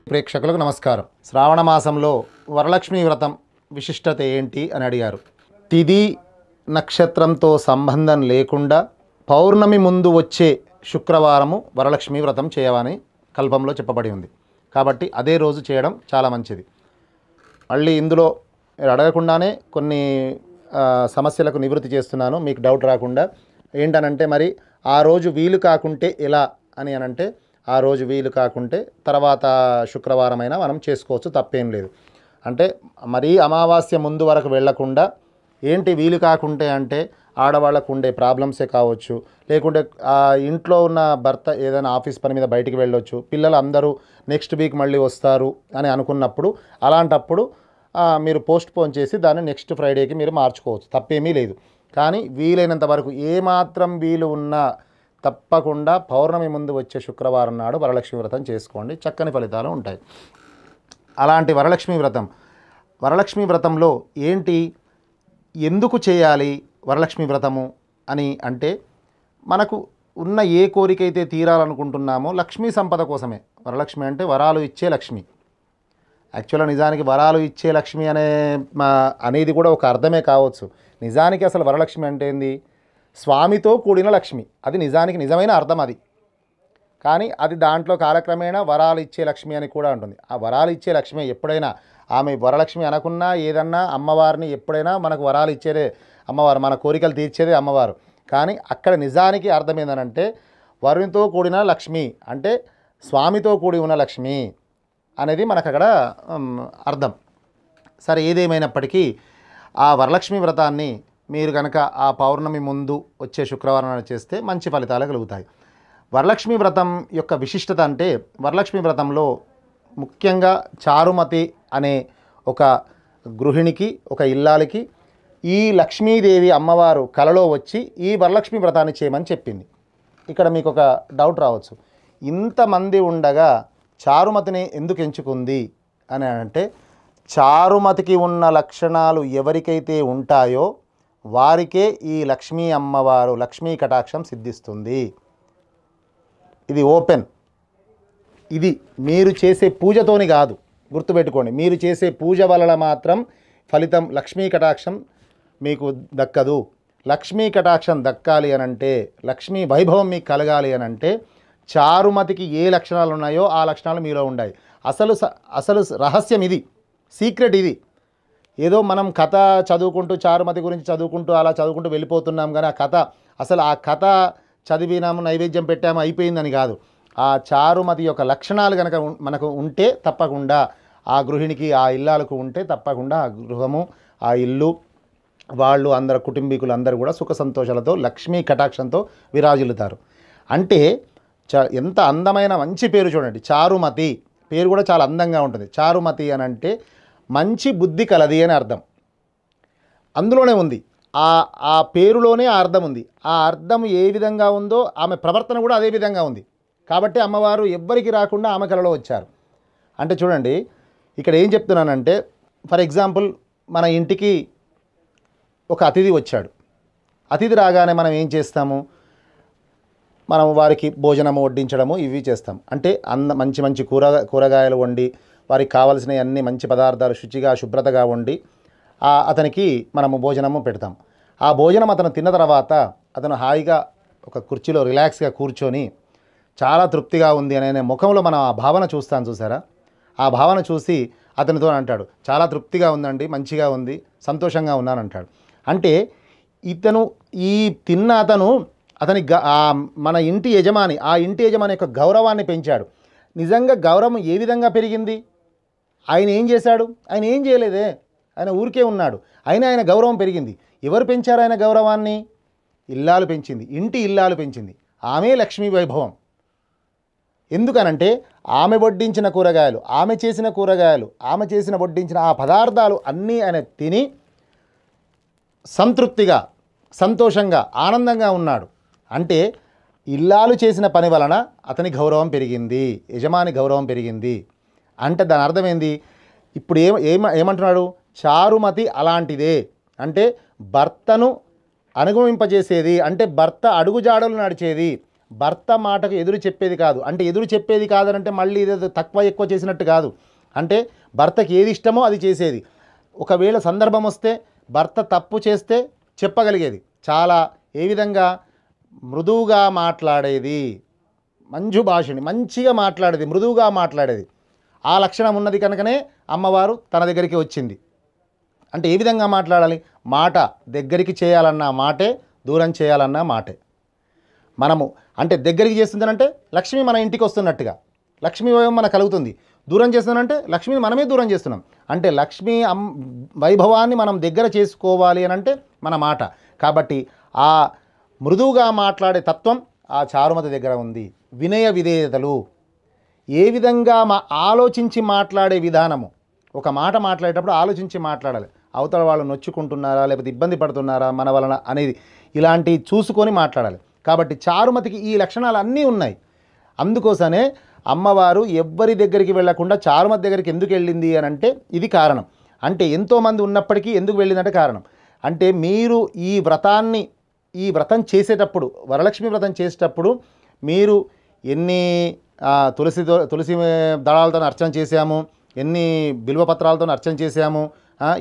ప్రేక్షకులకు నమస్కారం. శ్రావణ మాసంలో వరలక్ష్మి వ్రతం విశిష్టత ఏంటి అని అడిగారు. తిథి నక్షత్రంతో సంబంధం లేకుండా పౌర్ణమి ముందు వచ్చే శుక్రవారము వరలక్ష్మి వ్రతం చేయవని కల్పంలో చెప్పబడి ఉంది. కాబట్టి అదే రోజు చేయడం చాలా మంచిది. మళ్ళీ ఇందులో మీరు అడగకుండానే కొన్ని సమస్యలకు నివృత్తి చేస్తున్నాను, మీకు డౌట్ రాకుండా. ఏంటనంటే మరి ఆ రోజు వీలు కాకుంటే ఎలా అని అనంటే, ఆ రోజు వీలు కాకుంటే తర్వాత శుక్రవారం అయినా మనం చేసుకోవచ్చు, తప్పేం లేదు. అంటే మరీ అమావాస్య ముందు వరకు వెళ్లకుండా, ఏంటి వీలు కాకుంటే అంటే ఆడవాళ్ళకు ఉండే ప్రాబ్లమ్సే కావచ్చు, లేకుంటే ఇంట్లో ఉన్న భర్త ఏదైనా ఆఫీస్ పని మీద బయటికి వెళ్ళొచ్చు, పిల్లలు అందరూ నెక్స్ట్ వీక్ మళ్ళీ వస్తారు అని అనుకున్నప్పుడు, అలాంటప్పుడు మీరు పోస్ట్ పోన్ చేసి దాన్ని నెక్స్ట్ ఫ్రైడేకి మీరు మార్చుకోవచ్చు, తప్పేమీ లేదు. కానీ వీలైనంత వరకు ఏమాత్రం వీలు ఉన్నా తప్పకుండా పౌర్ణమి ముందు వచ్చే శుక్రవారం నాడు వరలక్ష్మి వ్రతం చేసుకోండి, చక్కని ఫలితాలు ఉంటాయి. అలాంటి వరలక్ష్మి వ్రతంలో ఏంటి, ఎందుకు చేయాలి వరలక్ష్మి వ్రతము అని అంటే, మనకు ఉన్న ఏ కోరికైతే తీరాలనుకుంటున్నామో లక్ష్మీ సంపద కోసమే. వరలక్ష్మి అంటే వరాలు ఇచ్చే లక్ష్మి. యాక్చువల్గా నిజానికి వరాలు ఇచ్చే లక్ష్మి అనేది కూడా ఒక అర్థమే కావచ్చు. నిజానికి అసలు వరలక్ష్మి అంటే ఏంది? స్వామితో కూడిన లక్ష్మి. అది నిజానికి నిజమైన అర్థం అది. కానీ అది దాంట్లో కాలక్రమేణా వరాలు ఇచ్చే లక్ష్మి అని కూడా ఉంటుంది. ఆ వరాలు ఇచ్చే లక్ష్మి ఎప్పుడైనా, ఆమె వరలక్ష్మి అనకున్నా ఏదన్నా అమ్మవారిని ఎప్పుడైనా మనకు వరాలు ఇచ్చేదే అమ్మవారు, మన కోరికలు తీర్చేదే అమ్మవారు. కానీ అక్కడ నిజానికి అర్థం ఏంటంటే వరునితో కూడిన లక్ష్మి అంటే స్వామితో కూడి ఉన్న లక్ష్మి అనేది మనకు అక్కడ అర్థం. సరే, ఏదేమైనప్పటికీ ఆ వరలక్ష్మి వ్రతాన్ని మీరు కనుక ఆ పౌర్ణమి ముందు వచ్చే శుక్రవారం చేస్తే మంచి ఫలితాలు కలుగుతాయి. వరలక్ష్మి వ్రతం యొక్క విశిష్టత అంటే, వరలక్ష్మి వ్రతంలో ముఖ్యంగా చారుమతి అనే ఒక గృహిణికి, ఒక ఇల్లాలికి ఈ లక్ష్మీదేవి అమ్మవారు కలలో వచ్చి ఈ వరలక్ష్మి వ్రతాన్ని చేయమని చెప్పింది. ఇక్కడ మీకు ఒక డౌట్ రావచ్చు, ఇంతమంది ఉండగా చారుమతిని ఎందుకు ఎంచుకుంది అని అంటే, చారుమతికి ఉన్న లక్షణాలు ఎవరికైతే ఉంటాయో వారికే ఈ లక్ష్మీ అమ్మవారు లక్ష్మీ కటాక్షం సిద్ధిస్తుంది. ఇది ఓపెన్. ఇది మీరు చేసే పూజతోని కాదు, గుర్తుపెట్టుకోండి. మీరు చేసే పూజ వలన మాత్రం ఫలితం లక్ష్మీ కటాక్షం మీకు దక్కదు. లక్ష్మీ కటాక్షం దక్కాలి అనంటే, లక్ష్మీ వైభవం మీకు కలగాలి అనంటే చారుమతికి ఏ లక్షణాలు ఉన్నాయో ఆ లక్షణాలు మీలో ఉన్నాయి. అసలు రహస్యం ఇది, సీక్రెట్ ఇది. ఏదో మనం కథ చదువుకుంటూ, చారుమతి గురించి చదువుకుంటూ అలా చదువుకుంటూ వెళ్ళిపోతున్నాం, కానీ ఆ కథ చదివినాము, నైవేద్యం పెట్టాము, అయిపోయిందని కాదు. ఆ చారుమతి యొక్క లక్షణాలు కనుక మనకు ఉంటే తప్పకుండా, ఆ గృహిణికి, ఆ ఇల్లాలకు ఉంటే తప్పకుండా ఆ గృహము, ఆ ఇల్లు, వాళ్ళు అందరు కుటుంబీకులు అందరూ కూడా సుఖ సంతోషాలతో లక్ష్మీ కటాక్షంతో విరాజిల్లుతారు. అంటే ఎంత అందమైన మంచి పేరు చూడండి, చారుమతి పేరు కూడా చాలా అందంగా ఉంటుంది. చారుమతి అని అంటే మంచి బుద్ధి కలది అని అర్థం అందులోనే ఉంది. ఆ పేరులోనే ఆ అర్థం ఉంది. ఆ అర్థం ఏ విధంగా ఉందో ఆమె ప్రవర్తన కూడా అదే విధంగా ఉంది. కాబట్టి అమ్మవారు ఎవ్వరికి రాకుండా ఆమె కలలో వచ్చారు. అంటే చూడండి, ఇక్కడ ఏం చెప్తున్నానంటే, ఫర్ ఎగ్జాంపుల్ మన ఇంటికి ఒక అతిథి వచ్చాడు. అతిథి రాగానే మనం ఏం చేస్తాము? మనం వారికి భోజనము వడ్డించడము ఇవి చేస్తాం. అంటే మంచి మంచి కూరగాయలు వండి, వారికి కావలసిన అన్ని మంచి పదార్థాలు శుచిగా శుభ్రతగా వండి అతనికి మనము భోజనము పెడతాం. ఆ భోజనం అతను తిన్న తర్వాత అతను హాయిగా ఒక కుర్చీలో రిలాక్స్గా కూర్చొని చాలా తృప్తిగా ఉంది అనే ముఖంలో మనం ఆ భావన చూస్తాం, చూసారా? ఆ భావన చూసి అతనితో అంటాడు, చాలా తృప్తిగా ఉందండి, మంచిగా ఉంది, సంతోషంగా ఉన్నాను అంటాడు. అంటే ఈ తిన్న అతని మన ఇంటి యజమాని, ఆ ఇంటి యజమాని యొక్క గౌరవాన్ని పెంచాడు. నిజంగా గౌరవం ఏ విధంగా పెరిగింది? ఆయన ఏం చేశాడు? ఆయన ఏం చేయలేదే, ఆయన ఊరికే ఉన్నాడు. ఆయన గౌరవం పెరిగింది. ఎవరు పెంచారు ఆయన గౌరవాన్ని? ఇల్లాలు పెంచింది, ఇంటి ఇల్లాలు పెంచింది. ఆమె లక్ష్మీ వైభవం. ఎందుకనంటే ఆమె వడ్డించిన కూరగాయలు, ఆమె చేసిన వడ్డించిన ఆ పదార్థాలు అన్నీ ఆయన తిని సంతృప్తిగా, సంతోషంగా, ఆనందంగా ఉన్నాడు. అంటే ఇల్లాలు చేసిన పని వలన అతని గౌరవం పెరిగింది, యజమాని గౌరవం పెరిగింది. అంటే దాని అర్థమైంది. ఇప్పుడు ఏమంటున్నాడు? చారుమతి అలాంటిదే. అంటే భర్తను అనుగమింపజేసేది, అంటే భర్త అడుగుజాడలు నడిచేది, భర్త మాటకు ఎదురు చెప్పేది కాదు. అంటే ఎదురు చెప్పేది కాదనంటే మళ్ళీ ఇదేదో తక్కువ ఎక్కువ చేసినట్టు కాదు. అంటే భర్తకి ఏది ఇష్టమో అది చేసేది. ఒకవేళ సందర్భం వస్తే భర్త తప్పు చేస్తే చెప్పగలిగేది. చాలా ఏ విధంగా మృదువుగా మాట్లాడేది, మంజు భాషని మంచిగా మాట్లాడేది, మృదువుగా మాట్లాడేది. ఆ లక్షణం ఉన్నది కనుకనే అమ్మవారు తన దగ్గరికి వచ్చింది. అంటే ఏ విధంగా మాట్లాడాలి? మాట దగ్గరికి చేయాలన్న మాటే, దూరం చేయాలన్న మాటే. మనము అంటే దగ్గరికి చేస్తుందనంటే లక్ష్మి మన ఇంటికి వస్తున్నట్టుగా, లక్ష్మీ వైభవం మనకు కలుగుతుంది. దూరం చేస్తుందంటే లక్ష్మిని మనమే దూరం చేస్తున్నాం. అంటే లక్ష్మీ వైభవాన్ని మనం దగ్గర చేసుకోవాలి అని అంటే మన మాట. కాబట్టి ఆ మృదువుగా మాట్లాడే తత్వం ఆ చారుమతి దగ్గర ఉంది. వినయ విధేయతలు, ఏ విధంగా ఆలోచించి మాట్లాడే విధానము. ఒక మాట మాట్లాడేటప్పుడు ఆలోచించి మాట్లాడాలి. అవతల వాళ్ళు నొచ్చుకుంటున్నారా, లేకపోతే ఇబ్బంది పడుతున్నారా మన వలన అనేది ఇలాంటివి చూసుకొని మాట్లాడాలి. కాబట్టి చారుమతికి ఈ లక్షణాలు అన్నీ ఉన్నాయి. అందుకోసమే అమ్మవారు ఎవ్వరి దగ్గరికి వెళ్లకుండా చారుమతి దగ్గరికి ఎందుకు వెళ్ళింది అని అంటే ఇది కారణం. అంటే ఎంతోమంది ఉన్నప్పటికీ ఎందుకు వెళ్ళిందంటే కారణం అంటే మీరు ఈ వ్రతం చేసేటప్పుడు, వరలక్ష్మి వ్రతం చేసేటప్పుడు మీరు ఎన్ని తులసి దళాలతో అర్చన చేశాము, ఎన్ని బిల్వపత్రాలతో అర్చన చేశాము,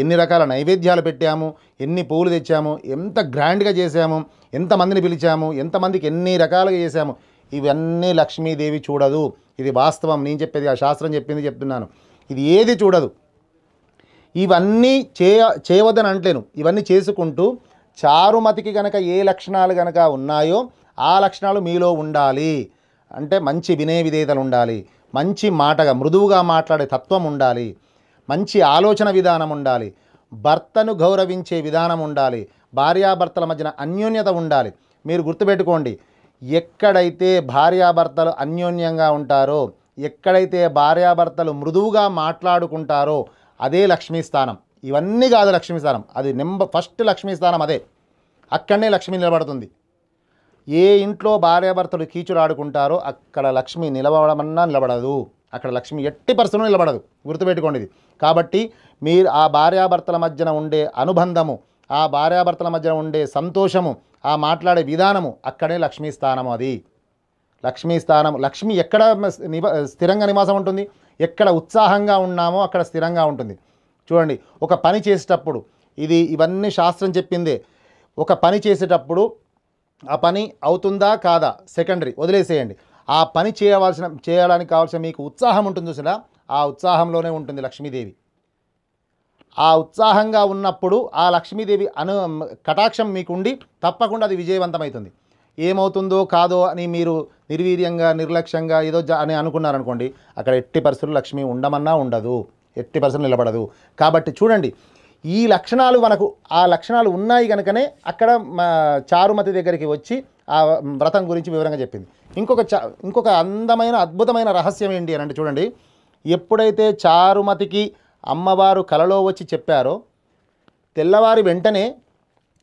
ఎన్ని రకాల నైవేద్యాలు పెట్టాము, ఎన్ని పువ్వులు తెచ్చాము, ఎంత గ్రాండ్గా చేశాము, ఎంతమందిని పిలిచాము, ఎంతమందికి ఎన్ని రకాలుగా చేశాము, ఇవన్నీ లక్ష్మీదేవి చూడదు. ఇది వాస్తవం. నేను చెప్పేది ఆ శాస్త్రం చెప్తున్నాను. ఇది ఏది చూడదు. ఇవన్నీ చేయవద్దని అంటలేను. ఇవన్నీ చేసుకుంటూ చారుమతికి గనక ఏ లక్షణాలు గనక ఉన్నాయో ఆ లక్షణాలు మీలో ఉండాలి. అంటే మంచి వినయ విధేయతలు ఉండాలి, మంచి మాటగా మృదువుగా మాట్లాడే తత్వం ఉండాలి, మంచి ఆలోచన విధానం ఉండాలి, భర్తను గౌరవించే విధానం ఉండాలి, భార్యాభర్తల మధ్యన అన్యోన్యత ఉండాలి. మీరు గుర్తుపెట్టుకోండి, ఎక్కడైతే భార్యాభర్తలు అన్యోన్యంగా ఉంటారో, ఎక్కడైతే భార్యాభర్తలు మృదువుగా మాట్లాడుకుంటారో అదే లక్ష్మీ స్థానం. ఇవన్నీ కాదు లక్ష్మీ స్థానం, అది ఫస్ట్ లక్ష్మీ స్థానం అదే. అక్కడనే లక్ష్మి నిలబడుతుంది. ఏ ఇంట్లో భార్యాభర్తలు కీచుడు ఆడుకుంటారో అక్కడ లక్ష్మి నిలబడమన్నా నిలబడదు, అక్కడ లక్ష్మి ఎట్టి పరిస్థితుల్లో నిలబడదు. గుర్తుపెట్టుకోండి ఇది. కాబట్టి మీరు ఆ భార్యాభర్తల మధ్యన ఉండే అనుబంధము, ఆ భార్యాభర్తల మధ్యన ఉండే సంతోషము, ఆ మాట్లాడే విధానము అక్కడే లక్ష్మీ స్థానము. అది లక్ష్మీ స్థానం. లక్ష్మి ఎక్కడ స్థిరంగా నివాసం ఉంటుంది? ఎక్కడ ఉత్సాహంగా ఉన్నామో అక్కడ స్థిరంగా ఉంటుంది. చూడండి, ఒక పని చేసేటప్పుడు ఇవన్నీ శాస్త్రం చెప్పిందే. ఒక పని చేసేటప్పుడు ఆ పని అవుతుందా కాదా సెకండరీ, వదిలేసేయండి. ఆ పని చేయడానికి కావాల్సిన మీకు ఉత్సాహం ఉంటుంది చూసినా, ఆ ఉత్సాహంలోనే ఉంటుంది లక్ష్మీదేవి. ఆ ఉత్సాహంగా ఉన్నప్పుడు ఆ లక్ష్మీదేవి కటాక్షం మీకుండి తప్పకుండా అది విజయవంతమవుతుంది. ఏమవుతుందో కాదో అని మీరు నిర్వీర్యంగా నిర్లక్ష్యంగా ఏదో అని అనుకున్నారనుకోండి, అక్కడ ఎట్టి పరిస్థితులు లక్ష్మి ఉండమన్నా ఉండదు, ఎట్టి పరిస్థితులు నిలబడదు. కాబట్టి చూడండి, ఈ లక్షణాలు మనకు ఆ లక్షణాలు ఉన్నాయి కనుకనే అక్కడ చారుమతి దగ్గరికి వచ్చి ఆ వ్రతం గురించి వివరంగా చెప్పింది. ఇంకొక అందమైన అద్భుతమైన రహస్యం ఏంటి అని అంటే చూడండి, ఎప్పుడైతే చారుమతికి అమ్మవారు కలలో వచ్చి చెప్పారో తెల్లవారి వెంటనే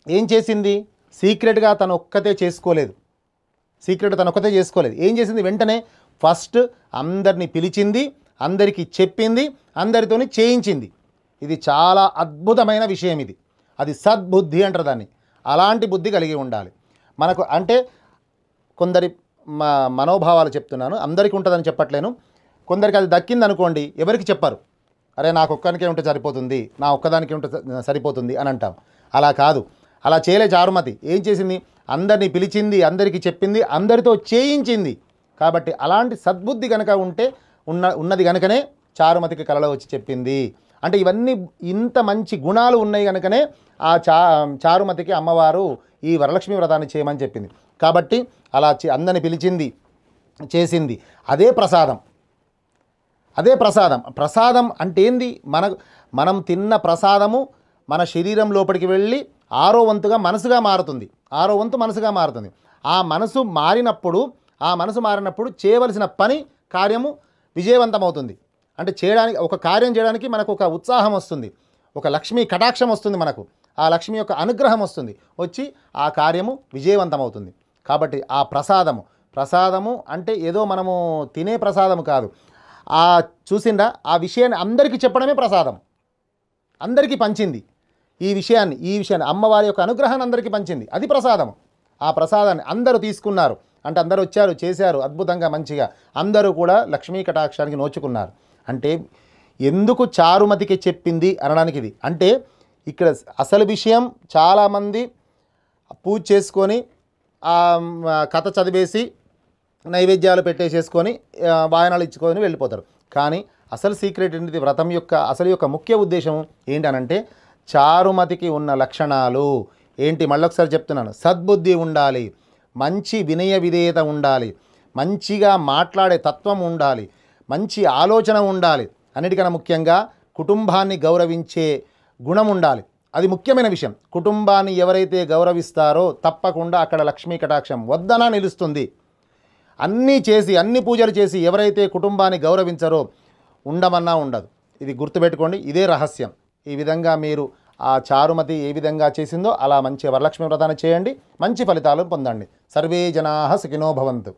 ఏం చేసింది? సీక్రెట్గా తను ఒక్కతే చేసుకోలేదు. ఏం చేసింది? వెంటనే ఫస్ట్ అందరినీ పిలిచింది, అందరికీ చెప్పింది, అందరితోని చేయించింది. ఇది చాలా అద్భుతమైన విషయం. అది సద్బుద్ధి అంటారు దాన్ని. అలాంటి బుద్ధి కలిగి ఉండాలి మనకు. అంటే కొందరి మనోభావాలు చెప్తున్నాను, అందరికీ ఉంటుందని చెప్పట్లేను. కొందరికి అది దక్కింది అనుకోండి, ఎవరికి చెప్పరు. అరే నాకు ఒక్కనికే ఉంటే సరిపోతుంది, నా ఒక్కదానికే ఉంటే సరిపోతుంది అని అంటాం. అలా కాదు, అలా చేయలే చారుమతి. ఏం చేసింది? అందరినీ పిలిచింది, అందరికీ చెప్పింది, అందరితో చేయించింది. కాబట్టి అలాంటి సద్బుద్ధి కనుక ఉంటే ఉన్నది కనుకనే చారుమతికి కలలో వచ్చి చెప్పింది. అంటే ఇవన్నీ ఇంత మంచి గుణాలు ఉన్నాయి కనుకనే ఆ చారుమతికి అమ్మవారు ఈ వరలక్ష్మి వ్రతాన్ని చేయమని చెప్పింది. కాబట్టి అలా అందరిని పిలిచింది, చేసింది. అదే ప్రసాదం. ప్రసాదం అంటే ఏంది? మనం తిన్న ప్రసాదము మన శరీరం లోపలికి వెళ్ళి ఆరో వంతుగా మనసుగా మారుతుంది. ఆ మనసు మారినప్పుడు చేయవలసిన కార్యము విజయవంతమవుతుంది. అంటే ఒక కార్యం చేయడానికి మనకు ఒక ఉత్సాహం వస్తుంది, ఒక లక్ష్మీ కటాక్షం వస్తుంది, మనకు ఆ లక్ష్మి యొక్క అనుగ్రహం వస్తుంది, వచ్చి ఆ కార్యము విజయవంతమవుతుంది. కాబట్టి ఆ ప్రసాదము అంటే ఏదో మనము తినే ప్రసాదము కాదు. చూసిందా, ఆ విషయాన్ని అందరికీ చెప్పడమే ప్రసాదం. అందరికీ పంచింది ఈ విషయాన్ని అమ్మవారి యొక్క అనుగ్రహాన్ని అందరికీ పంచింది, అది ప్రసాదం. ఆ ప్రసాదాన్ని అందరూ తీసుకున్నారు, అంటే అందరూ వచ్చారు, చేశారు అద్భుతంగా మంచిగా, అందరూ కూడా లక్ష్మీ కటాక్షానికి నోచుకున్నారు. అంటే ఎందుకు చారుమతికి చెప్పింది అనడానికి ఇది. అంటే ఇక్కడ అసలు విషయం చాలామంది పూజ చేసుకొని కథ చదివేసి నైవేద్యాలు పెట్టేసేసుకొని వాయనాలు ఇచ్చుకొని వెళ్ళిపోతారు. కానీ అసలు సీక్రెట్ ఏంటిది, వ్రతం యొక్క అసలు యొక్క ముఖ్య ఉద్దేశం ఏంటనంటే చారుమతికి ఉన్న లక్షణాలు ఏంటి, మళ్ళొకసారి చెప్తున్నాను. సద్బుద్ధి ఉండాలి, మంచి వినయ విధేయత ఉండాలి, మంచిగా మాట్లాడే తత్వం ఉండాలి, మంచి ఆలోచన ఉండాలి, అన్నిటికన్నా ముఖ్యంగా కుటుంబాన్ని గౌరవించే గుణం ఉండాలి. అది ముఖ్యమైన విషయం. కుటుంబాన్ని ఎవరైతే గౌరవిస్తారో తప్పకుండా అక్కడ లక్ష్మీ కటాక్షం వద్దన నిలుస్తుంది. అన్నీ చేసి అన్ని పూజలు చేసి ఎవరైతే కుటుంబాన్ని గౌరవించరో ఉండమన్నా ఉండదు. ఇది గుర్తుపెట్టుకోండి, ఇదే రహస్యం. ఈ విధంగా మీరు ఆ చారుమతి ఏ విధంగా చేసిందో అలా మంచి వరలక్ష్మి వ్రతాన్ని చేయండి, మంచి ఫలితాలు పొందండి. సర్వే జనాః సుఖినో భవంతు.